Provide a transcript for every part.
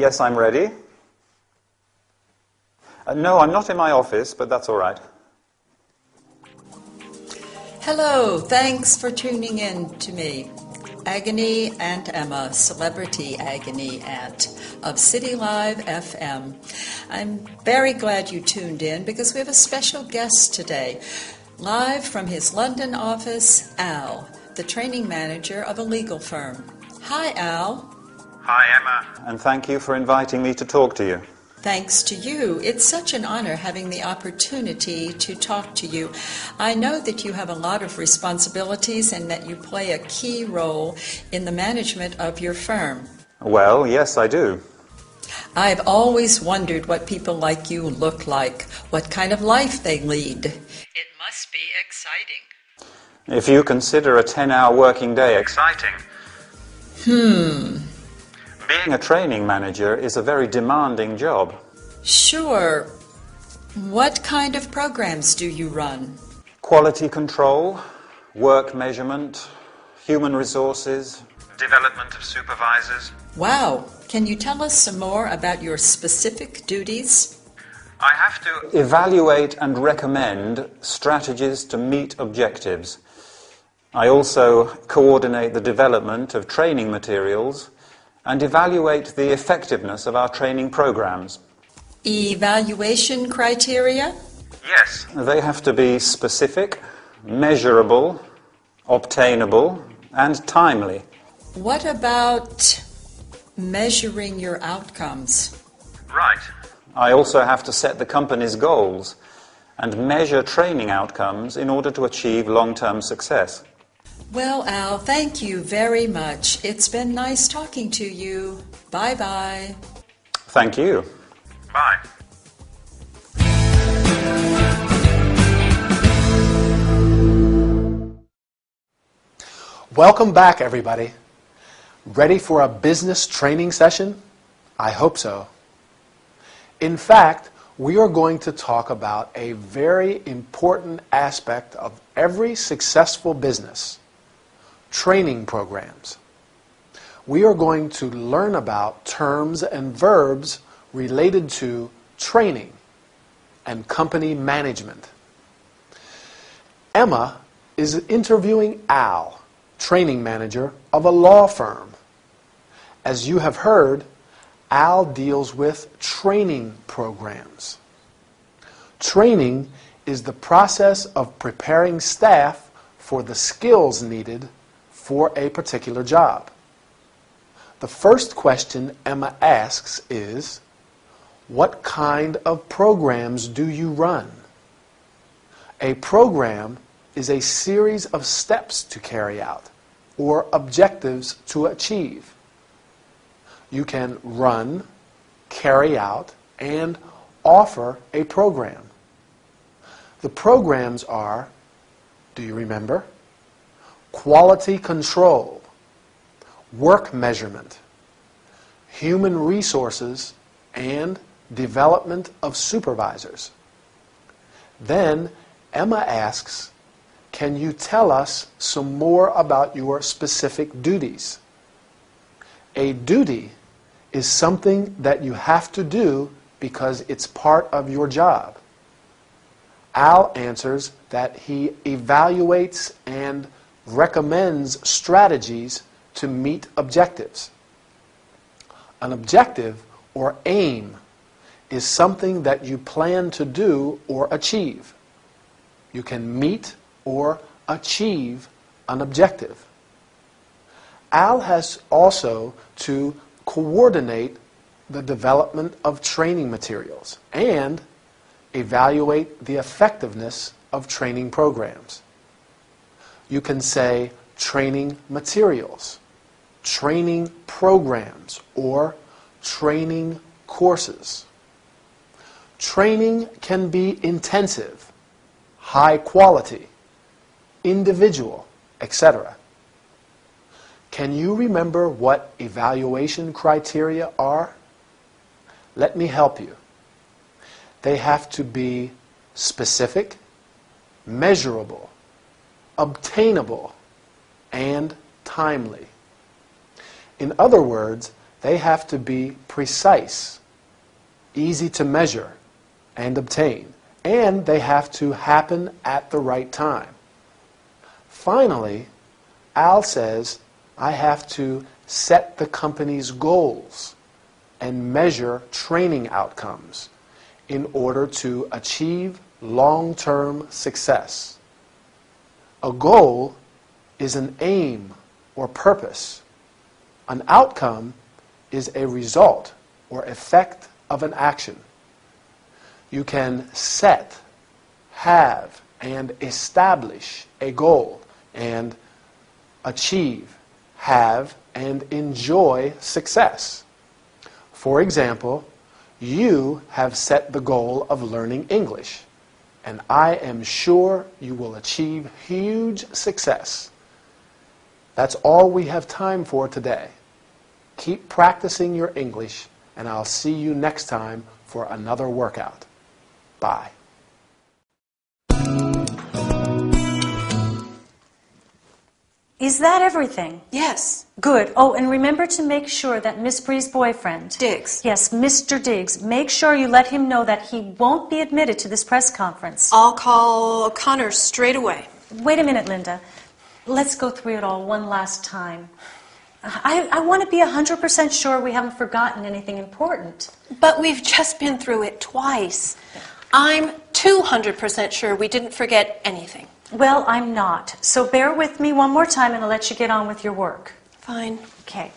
Yes, I'm ready. No, I'm not in my office, but that's all right. Hello, thanks for tuning in to me. Agony Aunt Emma, celebrity agony aunt of City Live FM. I'm very glad you tuned in because we have a special guest today. Live from his London office, Al, the training manager of a legal firm. Hi, Al. Hi, Emma. And thank you for inviting me to talk to you. Thanks to you. It's such an honor having the opportunity to talk to you. I know that you have a lot of responsibilities and that you play a key role in the management of your firm. Well, yes, I do. I've always wondered what people like you look like, what kind of life they lead. It must be exciting. If you consider a 10-hour working day exciting. Being a training manager is a very demanding job. Sure. What kind of programs do you run? Quality control, work measurement, human resources, development of supervisors. Wow. Can you tell us some more about your specific duties? I have to evaluate and recommend strategies to meet objectives. I also coordinate the development of training materials and evaluate the effectiveness of our training programs. Evaluation criteria? Yes. They have to be specific, measurable, obtainable, and timely. What about measuring your outcomes? Right. I also have to set the company's goals and measure training outcomes in order to achieve long-term success. Well, Al, thank you very much. It's been nice talking to you. Bye-bye. Thank you. Bye. Welcome back, everybody. Ready for a business training session? I hope so. In fact, we are going to talk about a very important aspect of every successful business: training programs. We are going to learn about terms and verbs related to training and company management. Emma is interviewing Al, training manager of a law firm. As you have heard, Al deals with training programs. Training is the process of preparing staff for the skills needed for a particular job. The first question Emma asks is, what kind of programs do you run? A program is a series of steps to carry out or objectives to achieve. You can run, carry out, and offer a program. The programs are, do you remember? Quality control, work measurement, human resources, and development of supervisors. Then Emma asks, can you tell us some more about your specific duties? A duty is something that you have to do because it's part of your job. Al answers that he evaluates and recommends strategies to meet objectives. An objective, or aim, is something that you plan to do or achieve. You can meet or achieve an objective. Al has also to coordinate the development of training materials and evaluate the effectiveness of training programs. You can say training materials, training programs, or training courses. Training can be intensive, high quality, individual, etc. Can you remember what evaluation criteria are? Let me help you. They have to be specific, measurable, obtainable, and timely. In other words, They have to be precise, easy to measure and obtain, and they have to happen at the right time. Finally, Al says, I have to set the company's goals and measure training outcomes in order to achieve long-term success. A goal is an aim or purpose. An outcome is a result or effect of an action. You can set, have, and establish a goal and achieve, have, and enjoy success. For example, you have set the goal of learning English, and I am sure you will achieve huge success. That's all we have time for today. Keep practicing your English, and I'll see you next time for another workout. Bye. Is that everything? Yes. Good. Oh, and remember to make sure that Miss Bree's boyfriend... Diggs. Yes, Mr. Diggs. Make sure you let him know that he won't be admitted to this press conference. I'll call Connor straight away. Wait a minute, Linda. Let's go through it all one last time. I want to be 100% sure we haven't forgotten anything important. But we've just been through it twice. I'm 200% sure we didn't forget anything. Well, I'm not. So bear with me one more time and I'll let you get on with your work. Fine. Okay.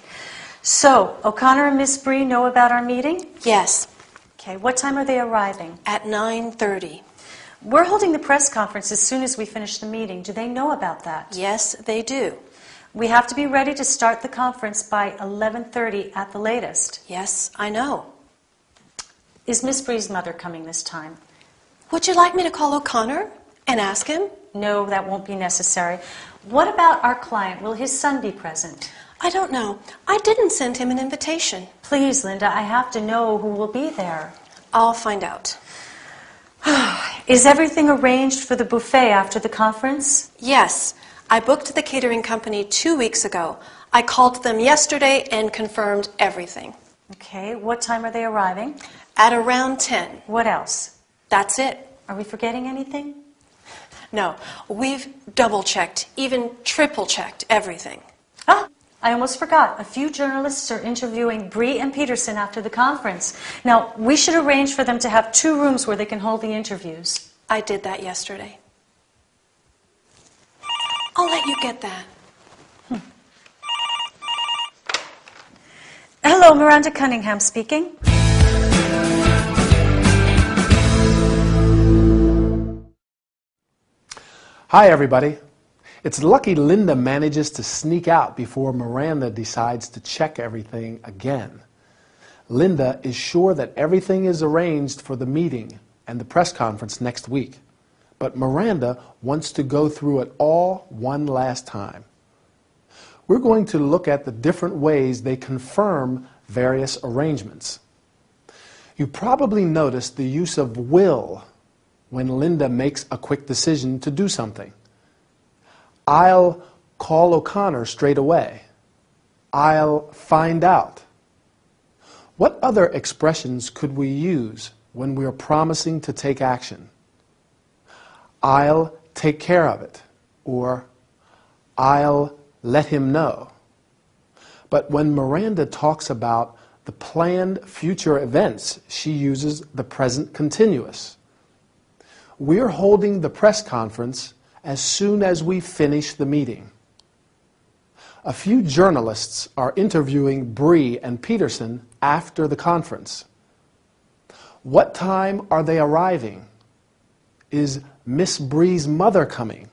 So, O'Connor and Miss Bree know about our meeting? Yes. Okay, what time are they arriving? At 9:30. We're holding the press conference as soon as we finish the meeting. Do they know about that? Yes, they do. We have to be ready to start the conference by 11:30 at the latest. Yes, I know. Is Miss Bree's mother coming this time? Would you like me to call O'Connor and ask him? No, that won't be necessary. What about our client? Will his son be present? I don't know. I didn't send him an invitation. Please, Linda, I have to know who will be there. I'll find out. Is everything arranged for the buffet after the conference? Yes. I booked the catering company 2 weeks ago. I called them yesterday and confirmed everything. Okay, what time are they arriving? At around 10. What else? That's it. Are we forgetting anything? No, we've double-checked, even triple-checked everything. Ah, I almost forgot. A few journalists are interviewing Bree and Peterson after the conference. Now, we should arrange for them to have 2 rooms where they can hold the interviews. I did that yesterday. I'll let you get that. Hello, Miranda Cunningham speaking. Hi, everybody. It's lucky Linda manages to sneak out before Miranda decides to check everything again. Linda is sure that everything is arranged for the meeting and the press conference next week, but Miranda wants to go through it all one last time. We're going to look at the different ways they confirm various arrangements. You probably noticed the use of will when Linda makes a quick decision to do something. I'll call O'Connor straight away. I'll find out. What other expressions could we use when we are promising to take action? I'll take care of it, or I'll let him know. But when Miranda talks about the planned future events, she uses the present continuous. We're holding the press conference as soon as we finish the meeting. A few journalists are interviewing Bree and Peterson after the conference. What time are they arriving? Is Miss Bree's mother coming?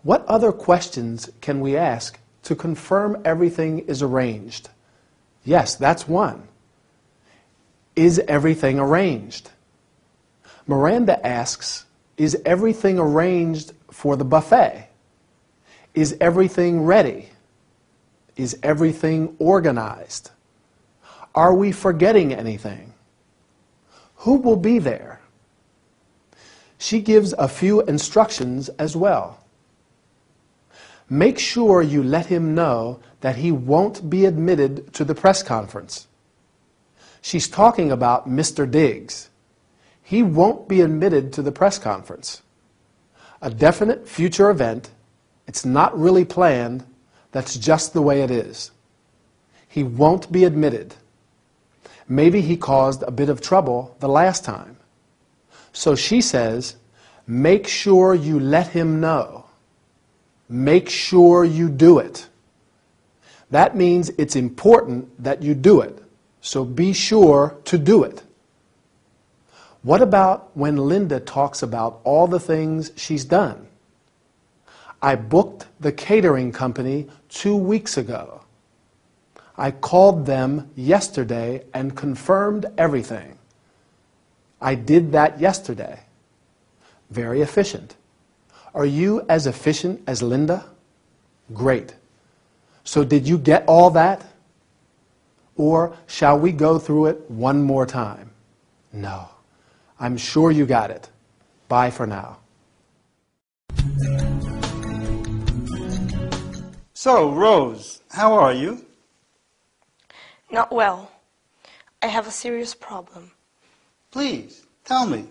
What other questions can we ask to confirm everything is arranged? Yes, that's one. Is everything arranged? Miranda asks, is everything arranged for the buffet? Is everything ready? Is everything organized? Are we forgetting anything? Who will be there? She gives a few instructions as well. Make sure you let him know that he won't be admitted to the press conference. She's talking about Mr. Diggs. He won't be admitted to the press conference. A definite future event, it's not really planned, that's just the way it is. He won't be admitted. Maybe he caused a bit of trouble the last time. So she says, make sure you let him know. Make sure you do it. That means it's important that you do it. So be sure to do it. What about when Linda talks about all the things she's done? I booked the catering company 2 weeks ago. I called them yesterday and confirmed everything. I did that yesterday. Very efficient. Are you as efficient as Linda? Great. So did you get all that? Or shall we go through it one more time? No. I'm sure you got it. Bye for now. So, Rose, how are you? Not well. I have a serious problem. Please, tell me,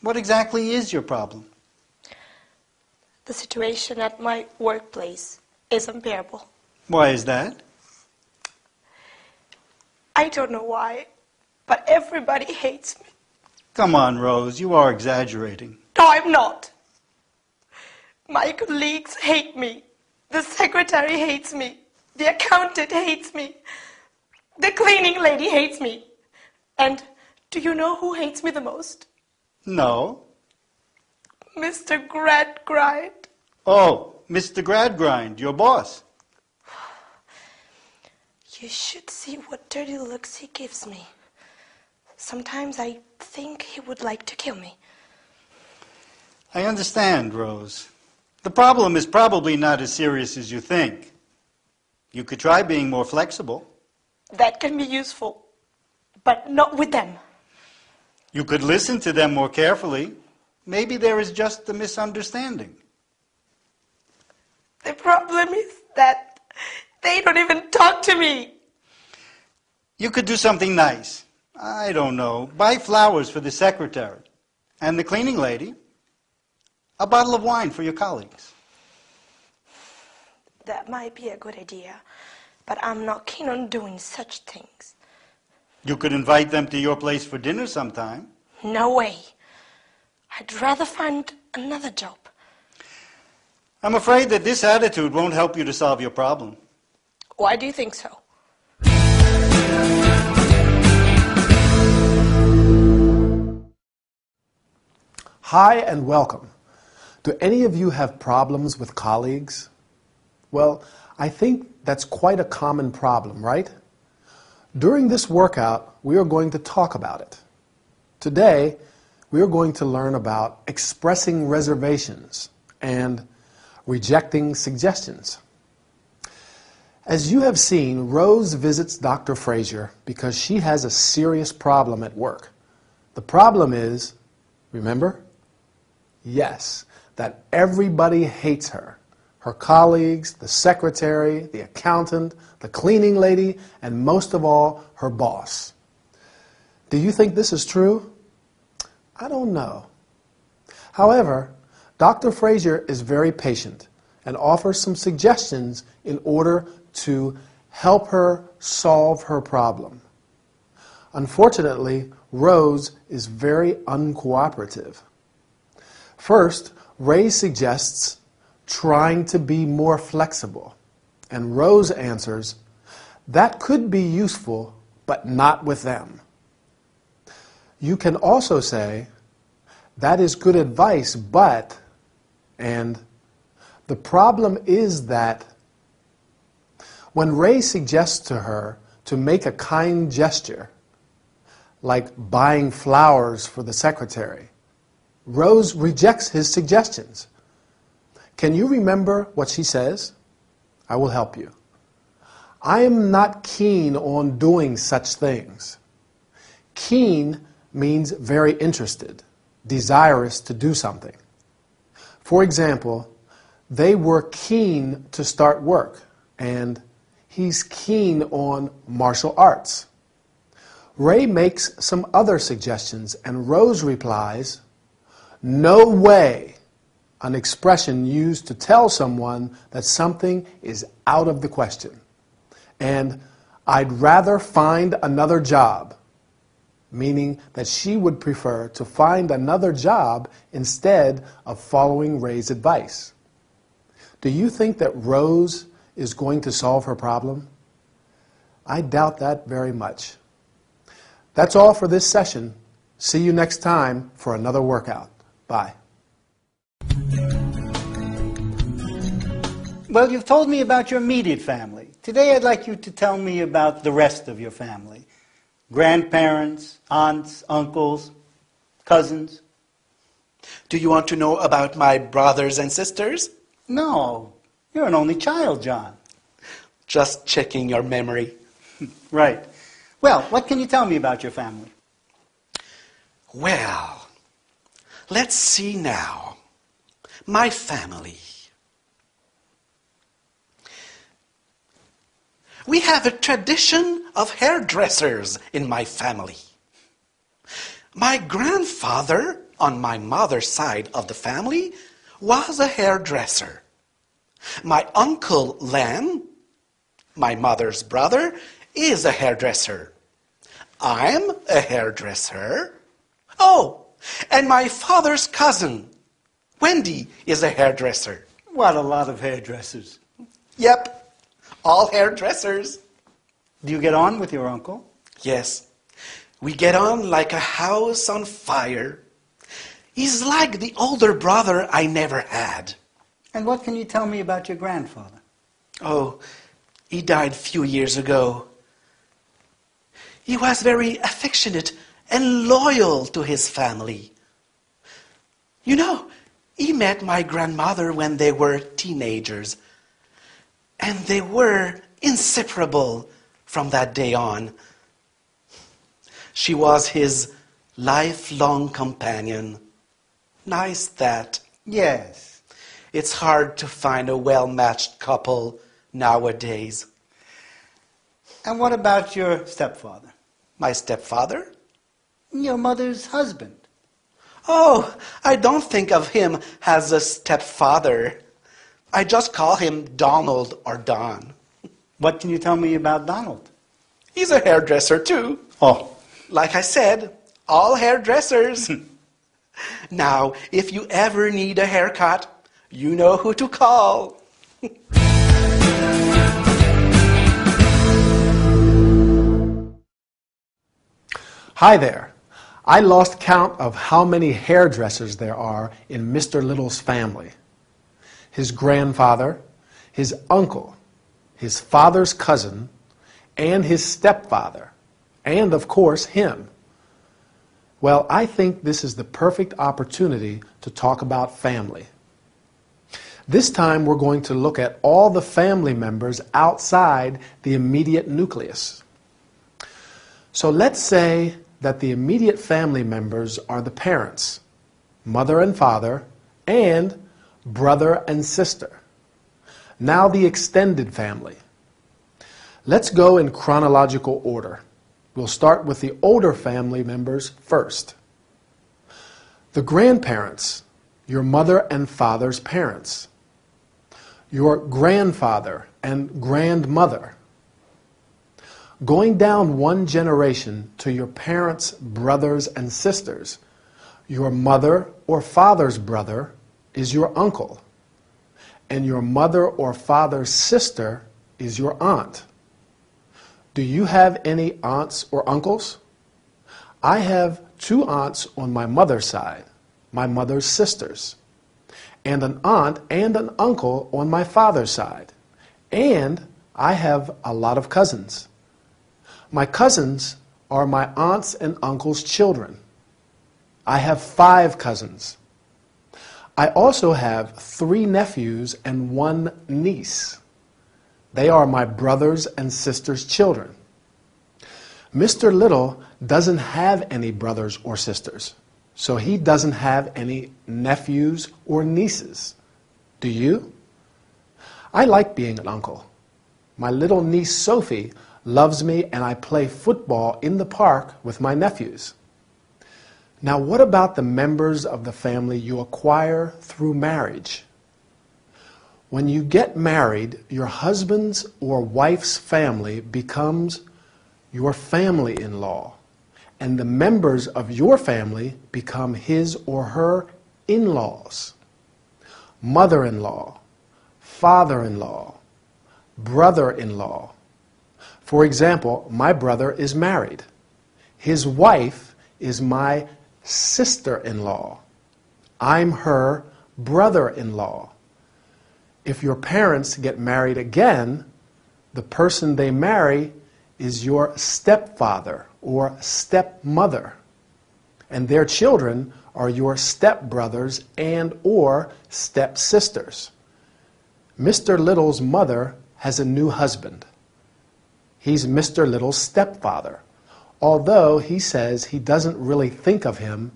what exactly is your problem? The situation at my workplace is unbearable. Why is that? I don't know why, but everybody hates me. Come on, Rose, you are exaggerating. No, I'm not. My colleagues hate me. The secretary hates me. The accountant hates me. The cleaning lady hates me. And do you know who hates me the most? No. Mr. Gradgrind. Oh, Mr. Gradgrind, your boss. You should see what dirty looks he gives me. Sometimes I think he would like to kill me. I understand, Rose. The problem is probably not as serious as you think. You could try being more flexible. That can be useful, but not with them. You could listen to them more carefully. Maybe there is just a misunderstanding. The problem is that they don't even talk to me. You could do something nice. I don't know. Buy flowers for the secretary. And the cleaning lady. A bottle of wine for your colleagues. That might be a good idea, but I'm not keen on doing such things. You could invite them to your place for dinner sometime. No way. I'd rather find another job. I'm afraid that this attitude won't help you to solve your problem. Why do you think so? Hi and welcome. Do any of you have problems with colleagues? Well, I think that's quite a common problem, right? During this workout, we are going to talk about it. Today, we are going to learn about expressing reservations and rejecting suggestions. As you have seen, Rose visits Dr. Fraser because she has a serious problem at work. The problem is, remember? Yes, that everybody hates her. Her colleagues, the secretary, the accountant, the cleaning lady, and most of all, her boss. Do you think this is true? I don't know. However, Dr. Fraser is very patient and offers some suggestions in order to help her solve her problem. Unfortunately, Rose is very uncooperative. First, Ray suggests trying to be more flexible, and Rose answers, that could be useful, but not with them. You can also say, that is good advice, but, and the problem is that. When Ray suggests to her to make a kind gesture, like buying flowers for the secretary, Rose rejects his suggestions. Can you remember what she says? I will help you. I am not keen on doing such things. Keen means very interested, desirous to do something. For example, they were keen to start work, and he's keen on martial arts. Ray makes some other suggestions, and Rose replies, "No way," an expression used to tell someone that something is out of the question. And "I'd rather find another job," meaning that she would prefer to find another job instead of following Ray's advice. Do you think that Rose is going to solve her problem? I doubt that very much. That's all for this session. See you next time for another workout. Bye. Well, you've told me about your immediate family. Today I'd like you to tell me about the rest of your family. Grandparents, aunts, uncles, cousins. Do you want to know about my brothers and sisters? No, you're an only child, John. Just checking your memory. Right. Well, what can you tell me about your family? Well, let's see now. My family. We have a tradition of hairdressers in my family. My grandfather, on my mother's side of the family, was a hairdresser. My uncle Len, my mother's brother, is a hairdresser. I'm a hairdresser. Oh, and my father's cousin, Wendy, is a hairdresser. What a lot of hairdressers. Yep. All hairdressers. Do you get on with your uncle? Yes. We get on like a house on fire. He's like the older brother I never had. And what can you tell me about your grandfather? Oh, he died a few years ago. He was very affectionate and loyal to his family. You know, he met my grandmother when they were teenagers. And they were inseparable from that day on. She was his lifelong companion. Nice that. Yes. It's hard to find a well-matched couple nowadays. And what about your stepfather? My stepfather? Your mother's husband. Oh, I don't think of him as a stepfather. I just call him Donald or Don. What can you tell me about Donald? He's a hairdresser too. Oh. Like I said, all hairdressers. Now, if you ever need a haircut, you know who to call. Hi there. I lost count of how many hairdressers there are in Mr. Little's family. His grandfather, his uncle, his father's cousin, and his stepfather, and of course him. Well, I think this is the perfect opportunity to talk about family. This time we're going to look at all the family members outside the immediate nucleus. So let's say that the immediate family members are the parents, mother and father, and brother and sister. Now the extended family. Let's go in chronological order. We'll start with the older family members first. The grandparents, your mother and father's parents. Your grandfather and grandmother. Going down one generation to your parents' brothers and sisters, your mother or father's brother is your uncle, and your mother or father's sister is your aunt. Do you have any aunts or uncles? I have 2 aunts on my mother's side, my mother's sisters, and an aunt and an uncle on my father's side, and I have a lot of cousins. My cousins are my aunts and uncles' children. I have 5 cousins. I also have 3 nephews and 1 niece. They are my brothers and sisters' children. Mr. Little doesn't have any brothers or sisters, so he doesn't have any nephews or nieces. Do you? I like being an uncle. My little niece Sophie loves me and I play football in the park with my nephews. Now, what about the members of the family you acquire through marriage? When you get married, your husband's or wife's family becomes your family-in-law, and the members of your family become his or her in-laws. Mother-in-law, father-in-law, brother-in-law. For example, my brother is married. His wife is my sister-in-law. I'm her brother-in-law. If your parents get married again, the person they marry is your stepfather or stepmother, and their children are your stepbrothers and or stepsisters. Mr. Little's mother has a new husband. He's Mr. Little's stepfather, although he says he doesn't really think of him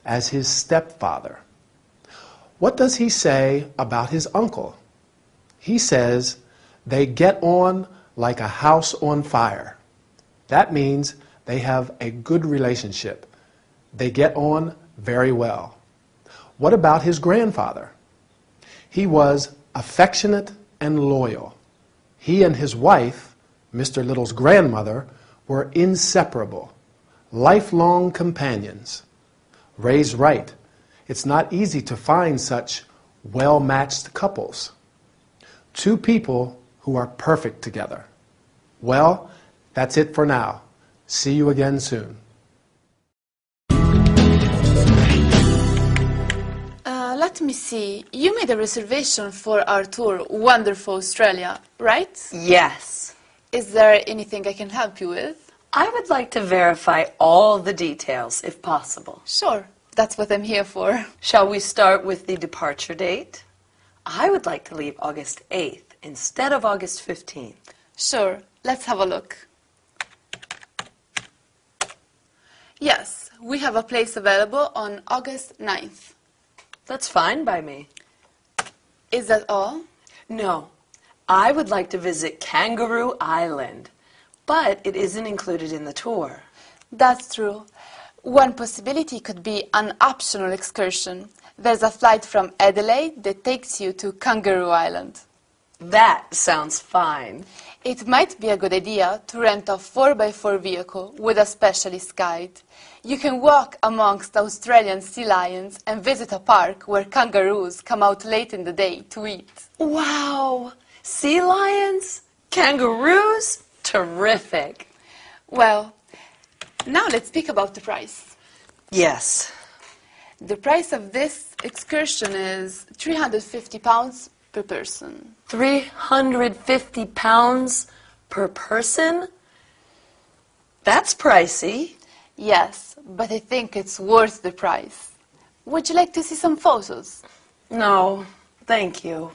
as his stepfather. What does he say about his uncle? He says they get on like a house on fire. That means they have a good relationship. They get on very well. What about his grandfather? He was affectionate and loyal. He and his wife, Mr. Little's grandmother, were inseparable, lifelong companions. Ray's right. It's not easy to find such well-matched couples. Two people who are perfect together. Well, that's it for now. See you again soon. Let me see. You made a reservation for our tour, Wonderful Australia, right? Yes. Is there anything I can help you with? I would like to verify all the details, if possible. Sure. That's what I'm here for. Shall we start with the departure date? I would like to leave August 8th instead of August 15th. Sure. Let's have a look. Yes, we have a place available on August 9th. That's fine by me. Is that all? No. I would like to visit Kangaroo Island, but it isn't included in the tour. That's true. One possibility could be an optional excursion. There's a flight from Adelaide that takes you to Kangaroo Island. That sounds fine. It might be a good idea to rent a 4x4 vehicle with a specialist guide. You can walk amongst Australian sea lions and visit a park where kangaroos come out late in the day to eat. Wow! Sea lions? Kangaroos? Terrific! Well, now let's speak about the price. Yes. The price of this excursion is £350 per person. £350 per person? That's pricey. Yes, but I think it's worth the price. Would you like to see some photos? No, thank you.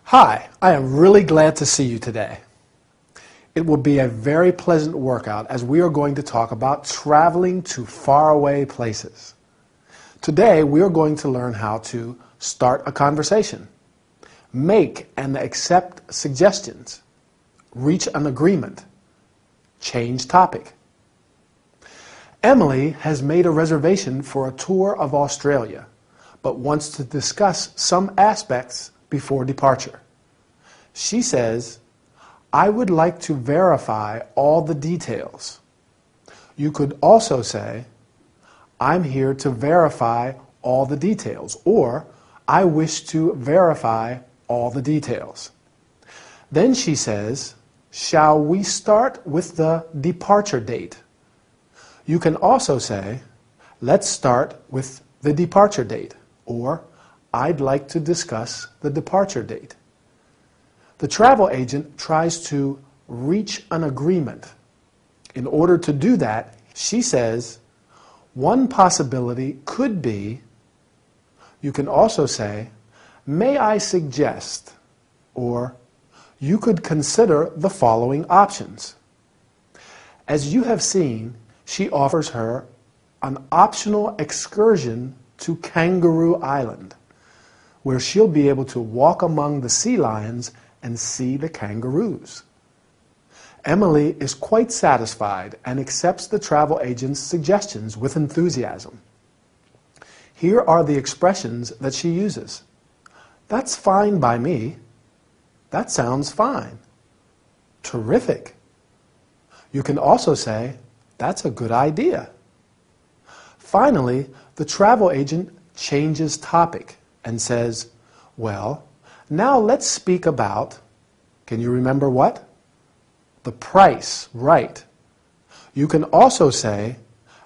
Hi, I am really glad to see you today. It will be a very pleasant workout as we are going to talk about traveling to faraway places. Today we are going to learn how to start a conversation, make and accept suggestions, reach an agreement, change topic. Emily has made a reservation for a tour of Australia, but wants to discuss some aspects before departure. She says, I would like to verify all the details. You could also say, I'm here to verify all the details, or I wish to verify all the details. Then she says, shall we start with the departure date? You can also say, let's start with the departure date, or I'd like to discuss the departure date. The travel agent tries to reach an agreement. In order to do that, she says, one possibility could be, you can also say, may I suggest, or you could consider the following options. As you have seen, she offers her an optional excursion to Kangaroo Island, where she'll be able to walk among the sea lions and see the kangaroos. Emily is quite satisfied and accepts the travel agent's suggestions with enthusiasm. Here are the expressions that she uses. That's fine by me. That sounds fine. Terrific. You can also say, that's a good idea. Finally, the travel agent changes topic and says, well, now let's speak about, can you remember what? The price, right. You can also say,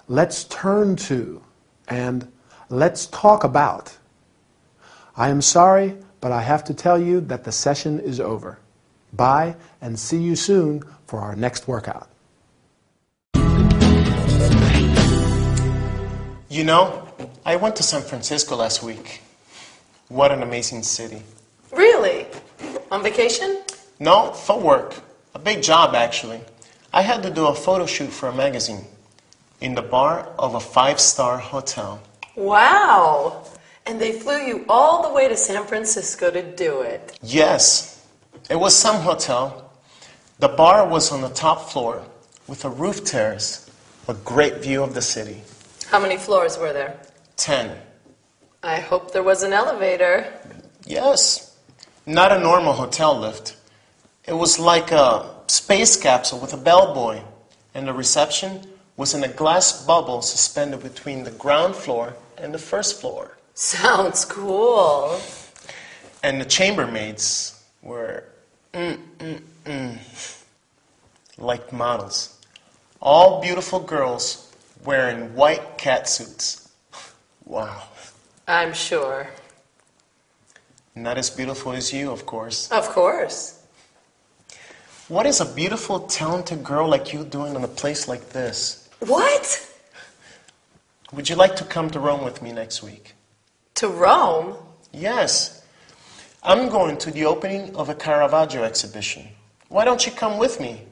let's turn to, and let's talk about. I am sorry, but I have to tell you that the session is over. Bye, and see you soon for our next workout. You know, I went to San Francisco last week. What an amazing city. Really? On vacation? No, for work. A big job, actually. I had to do a photo shoot for a magazine in the bar of a 5-star hotel. Wow! And they flew you all the way to San Francisco to do it. Yes. It was some hotel. The bar was on the top floor with a roof terrace, a great view of the city. How many floors were there? 10. I hope there was an elevator. Yes. Not a normal hotel lift. It was like a space capsule with a bellboy, and the reception was in a glass bubble suspended between the ground floor and the first floor. Sounds cool. And the chambermaids were like models. All beautiful girls wearing white catsuits. Wow. I'm sure. Not as beautiful as you, of course. Of course. What is a beautiful, talented girl like you doing in a place like this? What? Would you like to come to Rome with me next week? To Rome? Yes. I'm going to the opening of a Caravaggio exhibition. Why don't you come with me?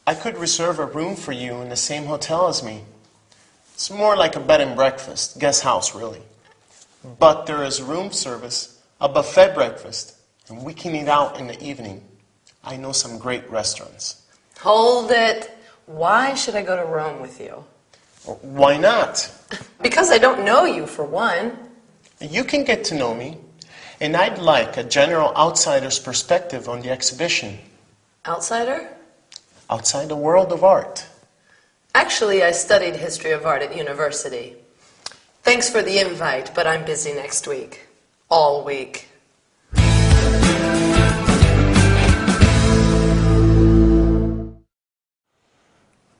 I could reserve a room for you in the same hotel as me. It's more like a bed and breakfast, guest house really. But there is room service, a buffet breakfast, and we can eat out in the evening. I know some great restaurants. Hold it. Why should I go to Rome with you? Why not? Because I don't know you, for one. You can get to know me, and I'd like a general outsider's perspective on the exhibition. Outsider? Outside the world of art. Actually, I studied history of art at university. Thanks for the invite, but I'm busy next week. All week.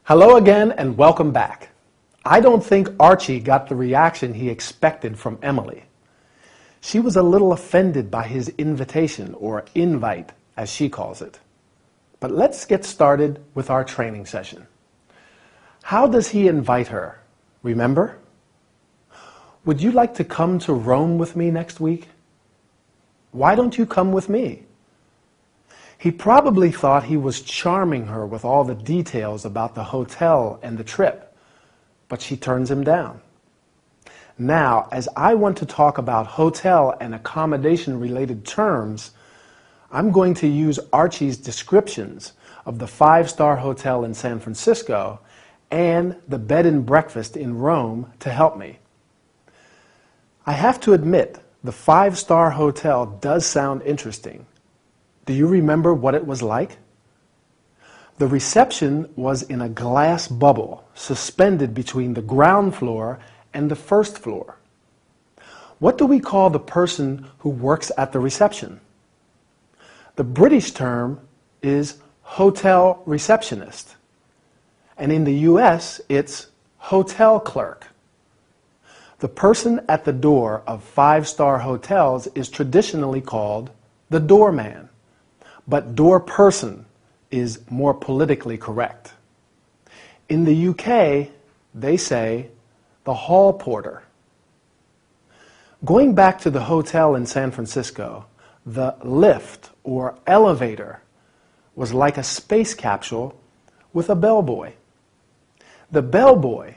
Hello again and welcome back. I don't think Archie got the reaction he expected from Emily. She was a little offended by his invitation, or invite, as she calls it. But let's get started with our training session. How does he invite her? Remember? Would you like to come to Rome with me next week? Why don't you come with me? He probably thought he was charming her with all the details about the hotel and the trip, but she turns him down. Now, as I want to talk about hotel and accommodation related terms, I'm going to use Archie's descriptions of the 5-star hotel in San Francisco and the bed and breakfast in Rome to help me. I have to admit, the 5-star hotel does sound interesting. Do you remember what it was like? The reception was in a glass bubble suspended between the ground floor and the first floor. What do we call the person who works at the reception? The British term is hotel receptionist, and in the US it's hotel clerk. The person at the door of 5-star hotels is traditionally called the doorman, but door person is more politically correct. In the UK, they say the hall porter. Going back to the hotel in San Francisco, the lift or elevator was like a space capsule with a bellboy. The bellboy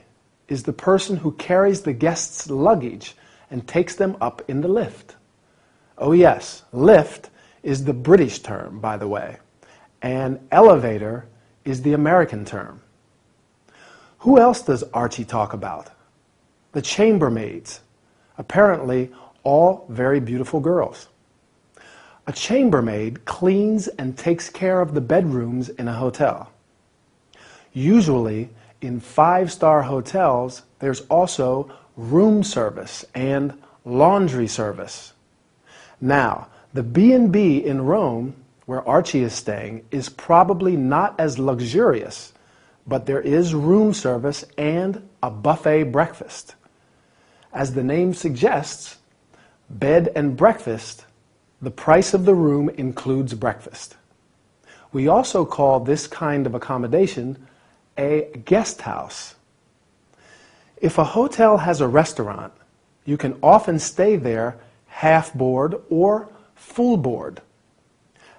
is the person who carries the guest's luggage and takes them up in the lift. Oh yes, lift is the British term, by the way, and elevator is the American term. Who else does Archie talk about? The chambermaids, apparently all very beautiful girls. A chambermaid cleans and takes care of the bedrooms in a hotel. Usually, in 5-star hotels, there's also room service and laundry service. Now, the B&B in Rome, where Archie is staying, is probably not as luxurious, but there is room service and a buffet breakfast. As the name suggests, bed and breakfast, the price of the room includes breakfast. We also call this kind of accommodation a guest house. If a hotel has a restaurant, you can often stay there half board or full board.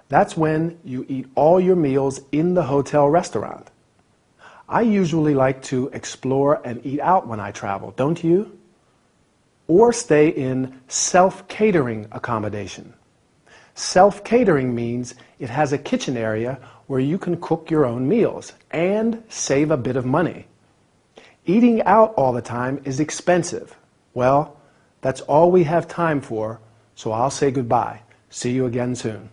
That's when you eat all your meals in the hotel restaurant. I usually like to explore and eat out when I travel, don't you? Or stay in self-catering accommodation. Self-catering means it has a kitchen area where you can cook your own meals and save a bit of money. Eating out all the time is expensive. Well, that's all we have time for, so I'll say goodbye. See you again soon.